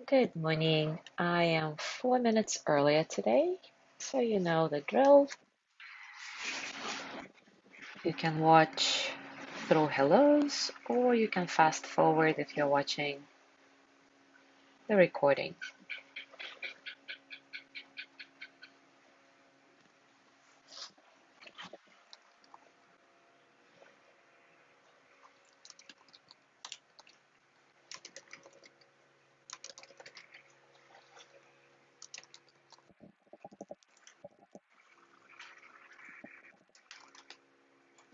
Good morning. I am 4 minutes earlier today, so you know the drill. You can watch through hellos, or you can fast forward if you're watching the recording.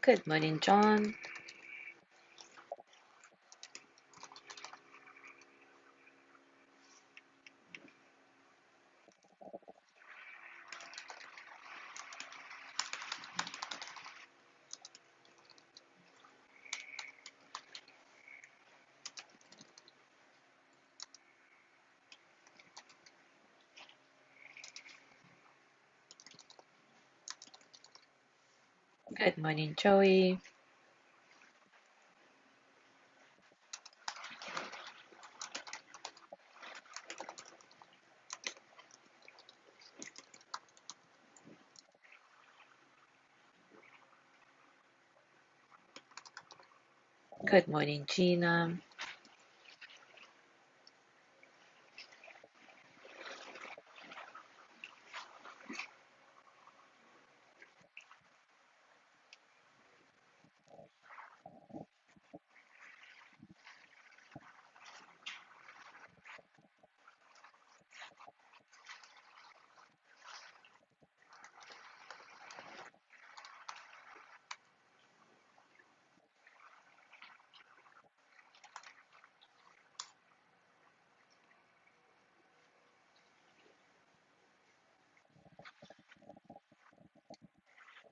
Good morning, John. Good morning, Joey. Good morning, Gina.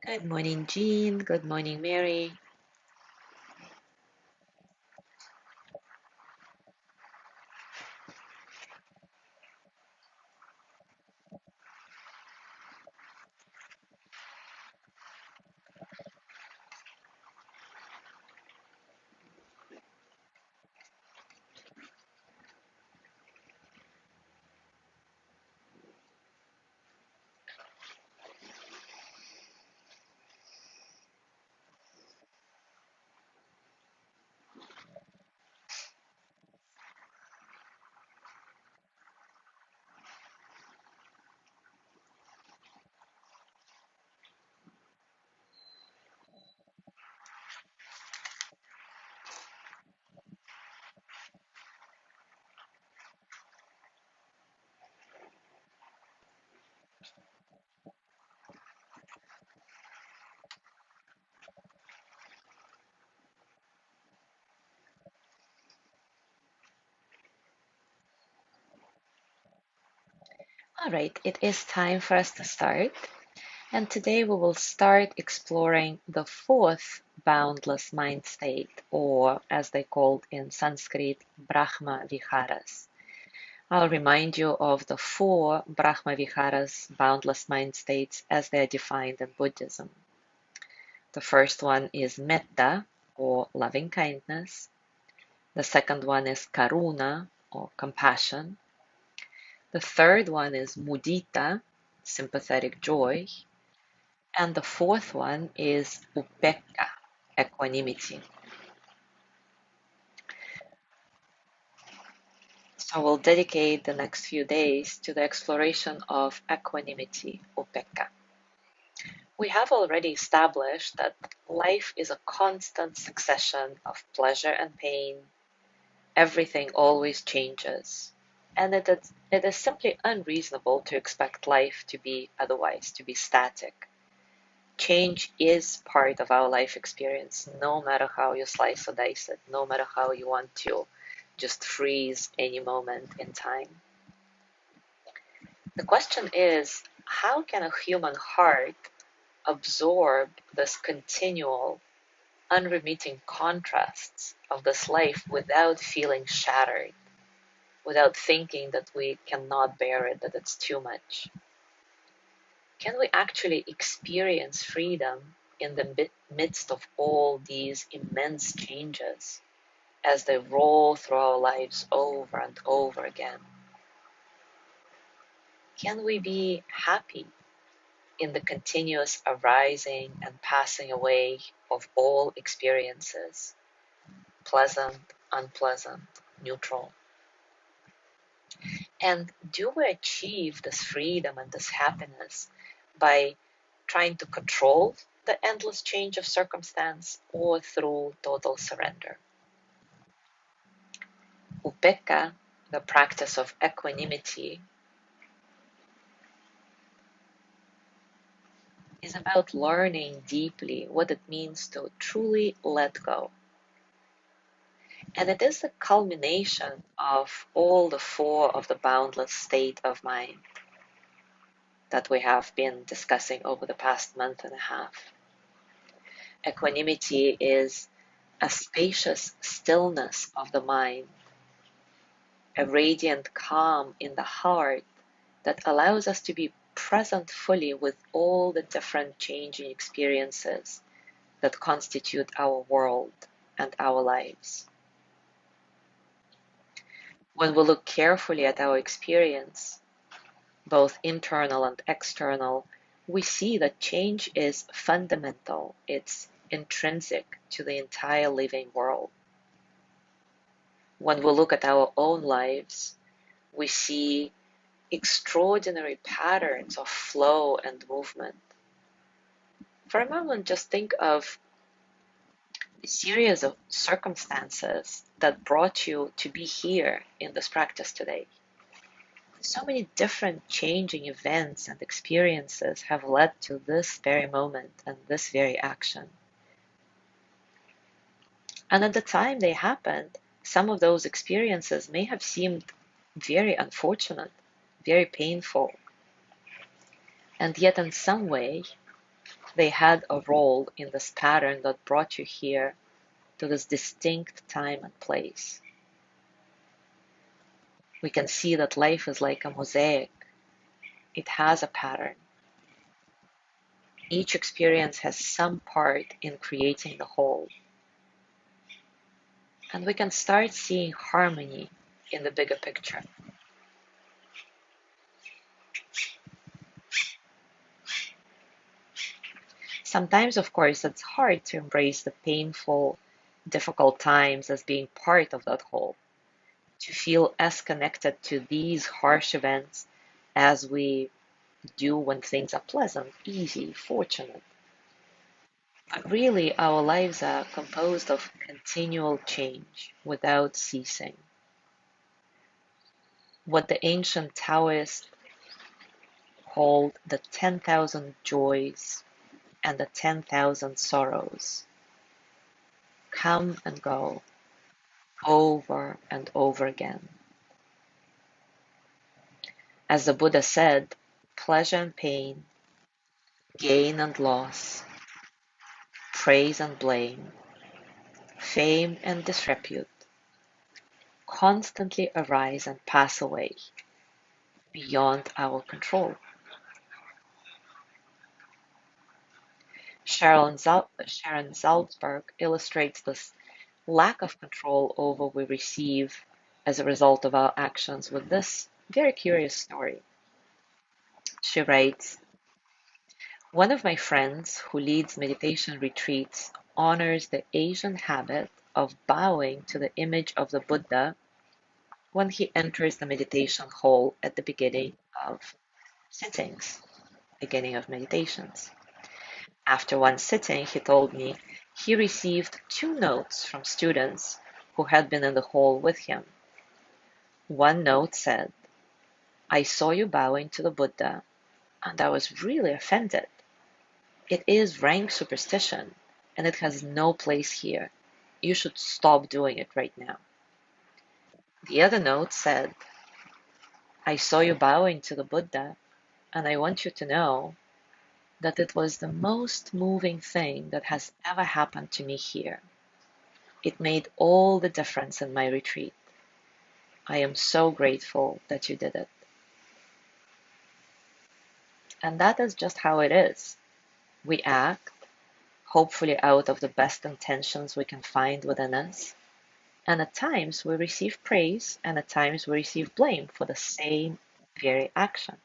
Good morning, Jean. Good morning, Mary. All right, it is time for us to start. And today we will start exploring the fourth boundless mind state, or as they called in Sanskrit, Brahma Viharas. I'll remind you of the four Brahma Viharas, boundless mind states, as they are defined in Buddhism. The first one is Metta, or loving kindness. The second one is Karuna, or compassion. The third one is Mudita, sympathetic joy. And the fourth one is Upekkha, equanimity. So we'll dedicate the next few days to the exploration of equanimity, Upekkha. We have already established that life is a constant succession of pleasure and pain. Everything always changes. And it is simply unreasonable to expect life to be otherwise, to be static. Change is part of our life experience, no matter how you slice or dice it, no matter how you want to just freeze any moment in time. The question is, how can a human heart absorb this continual, unremitting contrasts of this life without feeling shattered, without thinking that we cannot bear it, that it's too much? Can we actually experience freedom in the midst of all these immense changes as they roll through our lives over and over again? Can we be happy in the continuous arising and passing away of all experiences, pleasant, unpleasant, neutral? And do we achieve this freedom and this happiness by trying to control the endless change of circumstance or through total surrender? Upekkha, the practice of equanimity, is about learning deeply what it means to truly let go. And it is the culmination of all the four of the boundless state of mind that we have been discussing over the past month and a half. Equanimity is a spacious stillness of the mind, a radiant calm in the heart that allows us to be present fully with all the different changing experiences that constitute our world and our lives. When we look carefully at our experience, both internal and external, we see that change is fundamental. It's intrinsic to the entire living world. When we look at our own lives, we see extraordinary patterns of flow and movement. For a moment, just think of a series of circumstances that brought you to be here in this practice today. So many different changing events and experiences have led to this very moment and this very action. And at the time they happened, some of those experiences may have seemed very unfortunate, very painful, and yet in some way they had a role in this pattern that brought you here to this distinct time and place. We can see that life is like a mosaic. It has a pattern. Each experience has some part in creating the whole. And we can start seeing harmony in the bigger picture. Sometimes, of course, it's hard to embrace the painful, difficult times as being part of that whole, to feel as connected to these harsh events as we do when things are pleasant, easy, fortunate. But really, our lives are composed of continual change without ceasing. What the ancient Taoists called the 10,000 joys and the 10,000 sorrows come and go over and over again. As the Buddha said, pleasure and pain, gain and loss, praise and blame, fame and disrepute constantly arise and pass away beyond our control. Sharon Salzberg illustrates this lack of control over we receive as a result of our actions with this very curious story. She writes, one of my friends who leads meditation retreats honors the Asian habit of bowing to the image of the Buddha when he enters the meditation hall at the beginning of sittings, beginning of meditations. After one sitting, he told me he received 2 notes from students who had been in the hall with him. One note said, I saw you bowing to the Buddha, and I was really offended. It is rank superstition, and it has no place here. You should stop doing it right now. The other note said, I saw you bowing to the Buddha, and I want you to know that it was the most moving thing that has ever happened to me here. It made all the difference in my retreat. I am so grateful that you did it. And that is just how it is. We act, hopefully out of the best intentions we can find within us, and at times we receive praise, and at times we receive blame for the same very action.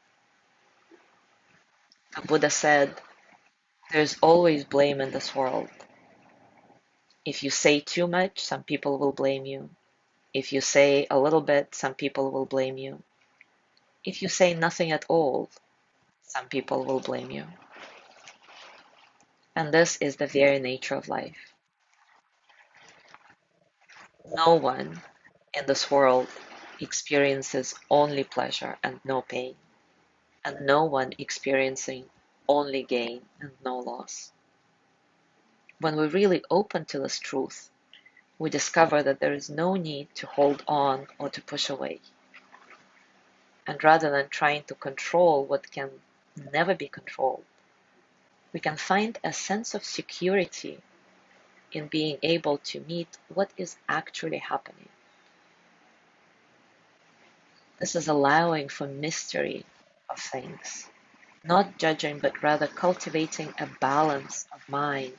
The Buddha said, there's always blame in this world. If you say too much, some people will blame you. If you say a little bit, some people will blame you. If you say nothing at all, some people will blame you. And this is the very nature of life. No one in this world experiences only pleasure and no pain, and no one experiencing only gain and no loss. When we really open to this truth, we discover that there is no need to hold on or to push away. And rather than trying to control what can never be controlled, we can find a sense of security in being able to meet what is actually happening. This is allowing for mystery of things, not judging, but rather cultivating a balance of mind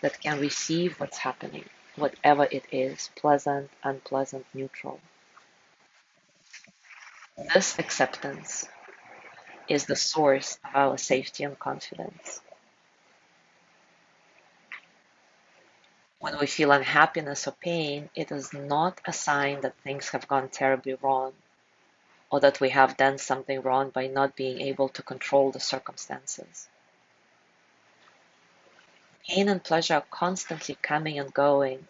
that can receive what's happening, whatever it is, pleasant, unpleasant, neutral. This acceptance is the source of our safety and confidence. When we feel unhappiness or pain, it is not a sign that things have gone terribly wrong or that we have done something wrong by not being able to control the circumstances. Pain and pleasure are constantly coming and going,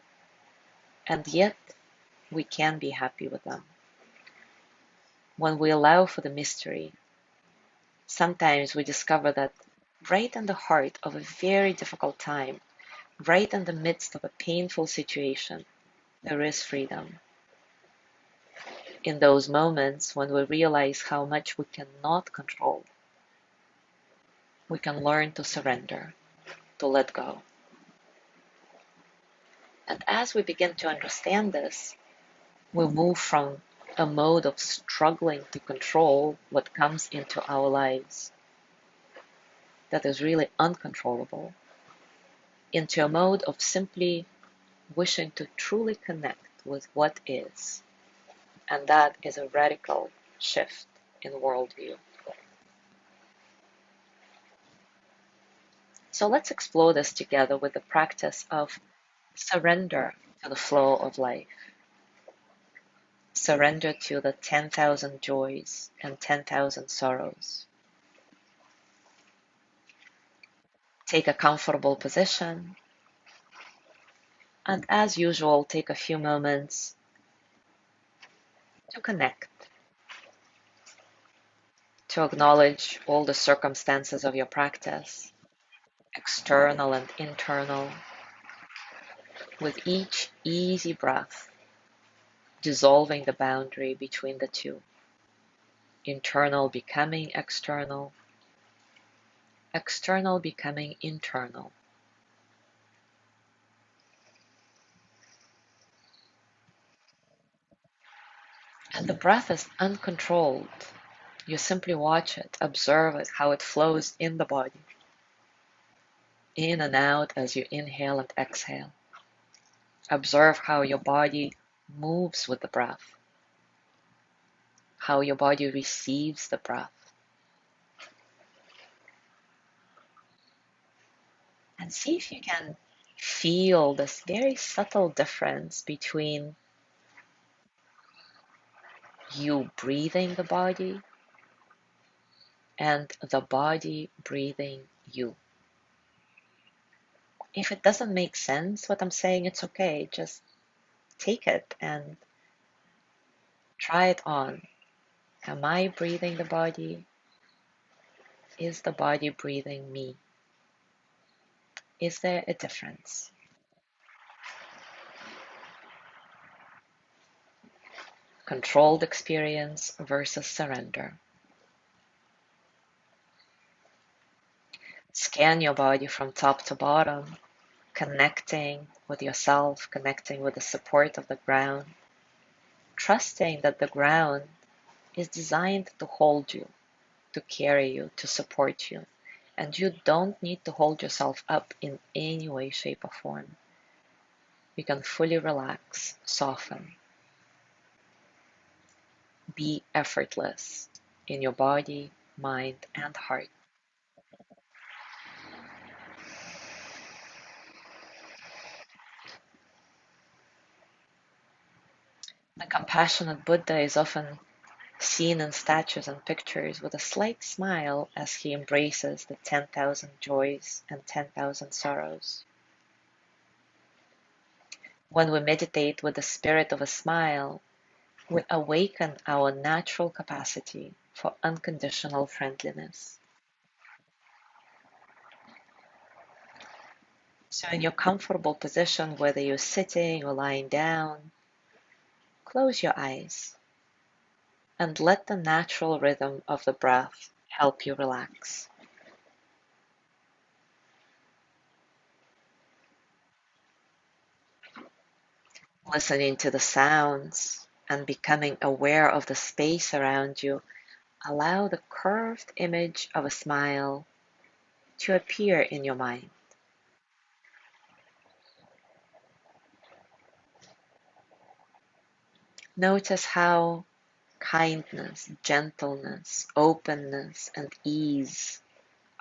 and yet we can be happy with them. When we allow for the mystery, sometimes we discover that right in the heart of a very difficult time, right in the midst of a painful situation, there is freedom. In those moments when we realize how much we cannot control, we can learn to surrender, to let go. And as we begin to understand this, we move from a mode of struggling to control what comes into our lives that is really uncontrollable into a mode of simply wishing to truly connect with what is. And that is a radical shift in worldview. So let's explore this together with the practice of surrender to the flow of life. Surrender to the 10,000 joys and 10,000 sorrows. Take a comfortable position, and as usual, take a few moments to connect, to acknowledge all the circumstances of your practice, external and internal, with each easy breath, dissolving the boundary between the two. Internal becoming external, external becoming internal. And the breath is uncontrolled. You simply watch it, observe it, how it flows in the body, in and out as you inhale and exhale. Observe how your body moves with the breath, how your body receives the breath. And see if you can feel this very subtle difference between you breathing the body and the body breathing you. If it doesn't make sense what I'm saying, it's okay. Just take it and try it on. Am I breathing the body? Is the body breathing me? Is there a difference? Controlled experience versus surrender. Scan your body from top to bottom, connecting with yourself, connecting with the support of the ground, trusting that the ground is designed to hold you, to carry you, to support you. And you don't need to hold yourself up in any way, shape, or form. You can fully relax, soften, be effortless in your body, mind, and heart. compassionate Buddha is often seen in statues and pictures with a slight smile as he embraces the 10,000 joys and 10,000 sorrows. When we meditate with the spirit of a smile, we awaken our natural capacity for unconditional friendliness. So, in your comfortable position, whether you're sitting or lying down, close your eyes and let the natural rhythm of the breath help you relax. Listening to the sounds and becoming aware of the space around you, allow the curved image of a smile to appear in your mind. Notice how kindness, gentleness, openness, and ease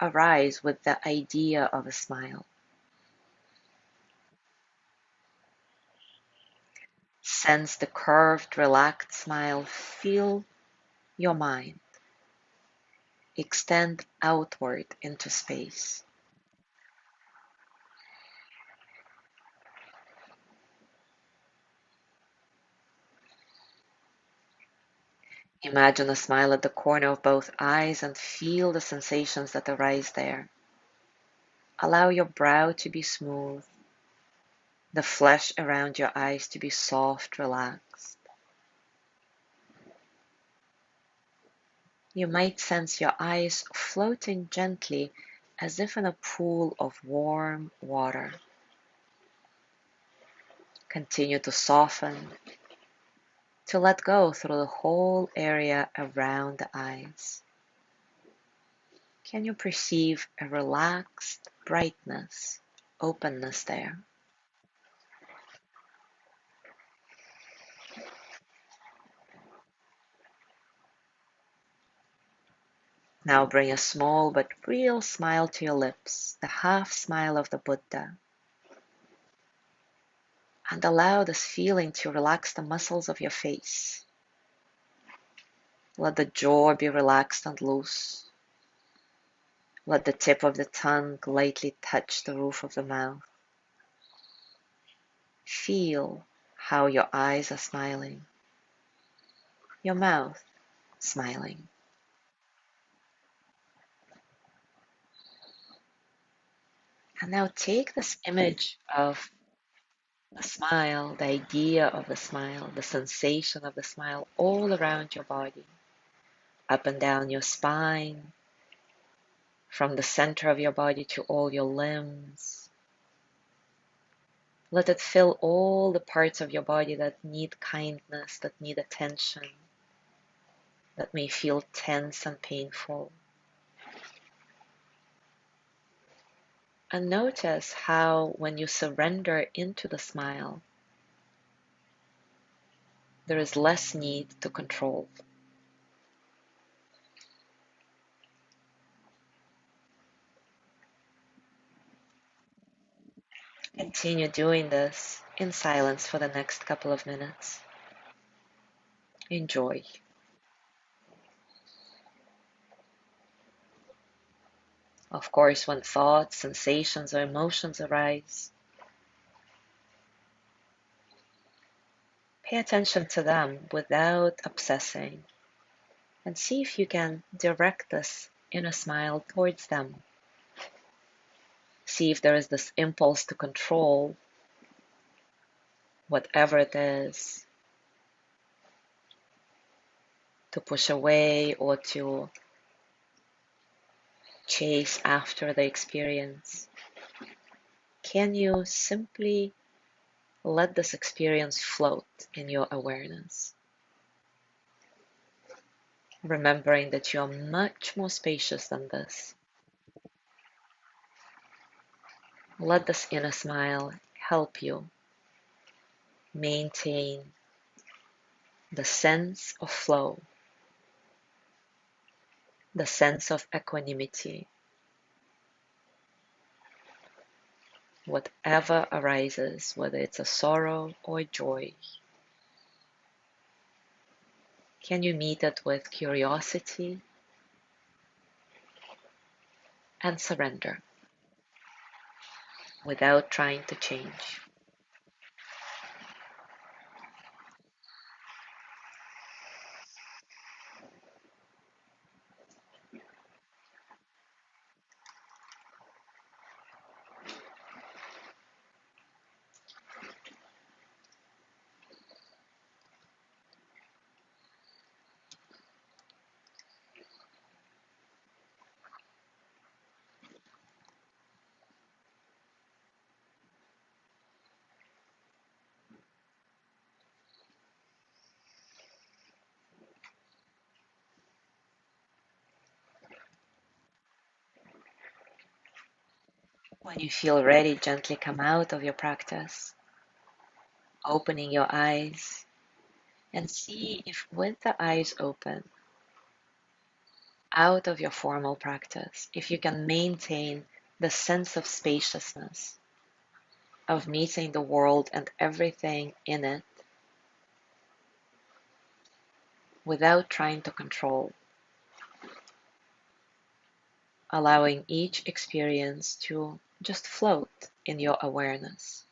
arise with the idea of a smile. Sense the curved, relaxed smile fill your mind. Extend outward into space. Imagine a smile at the corner of both eyes and feel the sensations that arise there. Allow your brow to be smooth, the flesh around your eyes to be soft, relaxed. You might sense your eyes floating gently as if in a pool of warm water. Continue to soften, to let go through the whole area around the eyes. Can you perceive a relaxed brightness, openness there? Now bring a small but real smile to your lips, the half smile of the Buddha, and allow this feeling to relax the muscles of your face. Let the jaw be relaxed and loose. Let the tip of the tongue lightly touch the roof of the mouth. Feel how your eyes are smiling, your mouth smiling. And now take this image of the smile, the idea of the smile, the sensation of the smile all around your body, up and down your spine, from the center of your body to all your limbs. Let it fill all the parts of your body that need kindness, that need attention, that may feel tense and painful. And notice how, when you surrender into the smile, there is less need to control. Continue doing this in silence for the next couple of minutes. Enjoy. Of course, when thoughts, sensations, or emotions arise, pay attention to them without obsessing and see if you can direct this inner smile towards them. See if there is this impulse to control whatever it is, to push away or to chase after the experience. Can you simply let this experience float in your awareness, remembering that you are much more spacious than this? Let this inner smile help you maintain the sense of flow, the sense of equanimity, whatever arises, whether it's a sorrow or a joy. Can you meet it with curiosity and surrender without trying to change? When you feel ready, gently come out of your practice, opening your eyes, and see if with the eyes open, out of your formal practice, if you can maintain the sense of spaciousness, of meeting the world and everything in it without trying to control, allowing each experience to just float in your awareness.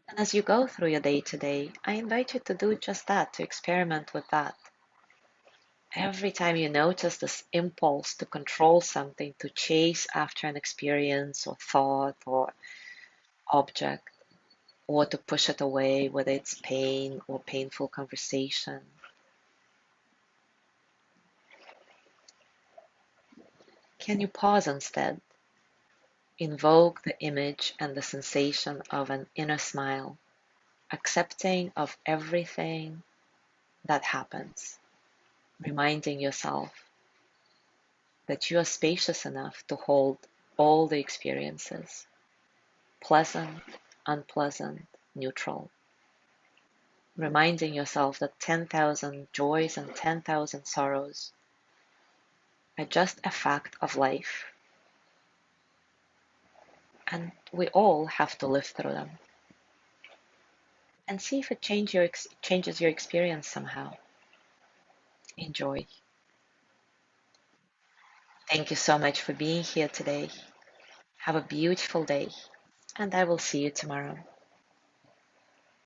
And as you go through your day to day, I invite you to do just that, to experiment with that. Every time you notice this impulse to control something, to chase after an experience or thought or object, or to push it away, whether it's pain or painful conversation, can you pause instead? Invoke the image and the sensation of an inner smile, accepting of everything that happens, reminding yourself that you are spacious enough to hold all the experiences, pleasant, unpleasant, neutral. Reminding yourself that 10,000 joys and 10,000 sorrows are just a fact of life, and we all have to live through them. And see if it changes your experience somehow. Enjoy. Thank you so much for being here today. Have a beautiful day, and I will see you tomorrow.